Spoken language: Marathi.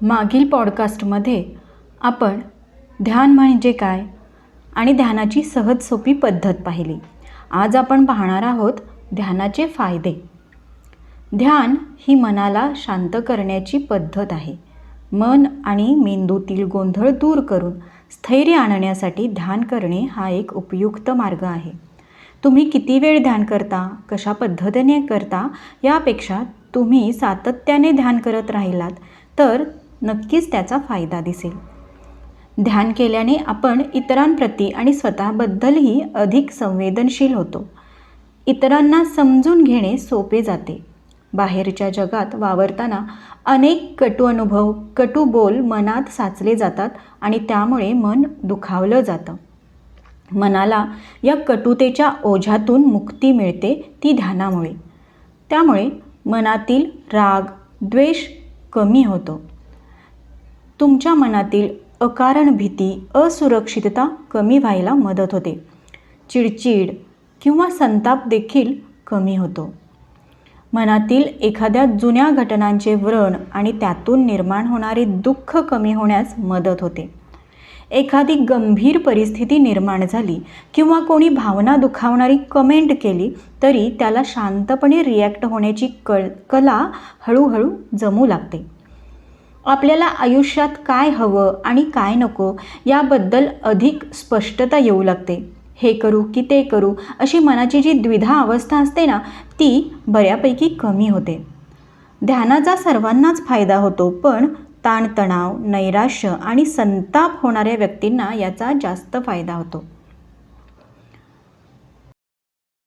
मागील पॉडकास्टमध्ये आपण ध्यान म्हणजे काय आणि ध्यानाची सहज सोपी पद्धत पाहिली. आज आपण पाहणार आहोत ध्यानाचे फायदे. ध्यान ही मनाला शांत करण्याची पद्धत आहे. मन आणि मेंदूतील गोंधळ दूर करून स्थैर्य आणण्यासाठी ध्यान करणे हा एक उपयुक्त मार्ग आहे. तुम्ही किती वेळ ध्यान करता, कशा पद्धतीने करता यापेक्षा तुम्ही सातत्याने ध्यान करत राहिलात तर नक्कीच त्याचा फायदा दिसेल. ध्यान केल्याने आपण इतरांप्रती आणि स्वतःबद्दलही अधिक संवेदनशील होतो. इतरांना समजून घेणे सोपे जाते. बाहेरच्या जगात वावरताना अनेक कटू अनुभव, कटू बोल मनात साचले जातात आणि त्यामुळे मन दुखावलं जातं. मनाला या कटुतेच्या ओझ्यातून मुक्ती मिळते ती ध्यानामुळे. त्यामुळे मनातील राग, द्वेष कमी होतो. तुमच्या मनातील अकारण भीती, असुरक्षितता कमी व्हायला मदत होते. चिडचिड किंवा संताप देखील कमी होतो. मनातील एखाद्या जुन्या घटनांचे व्रण आणि त्यातून निर्माण होणारे दुःख कमी होण्यास मदत होते. एखादी गंभीर परिस्थिती निर्माण झाली किंवा कोणी भावना दुखावणारी कमेंट केली तरी त्याला शांतपणे रिॲक्ट होण्याची कला हळूहळू जमू लागते. आपल्याला आयुष्यात काय हवं आणि काय नको याबद्दल अधिक स्पष्टता येऊ लागते. हे करू की ते करू अशी मनाची जी द्विधा अवस्था असते ना, ती बऱ्यापैकी कमी होते. ध्यानाचा सर्वांनाच फायदा होतो, पण ताणतणाव, नैराश्य आणि संताप होणाऱ्या व्यक्तींना याचा जास्त फायदा होतो.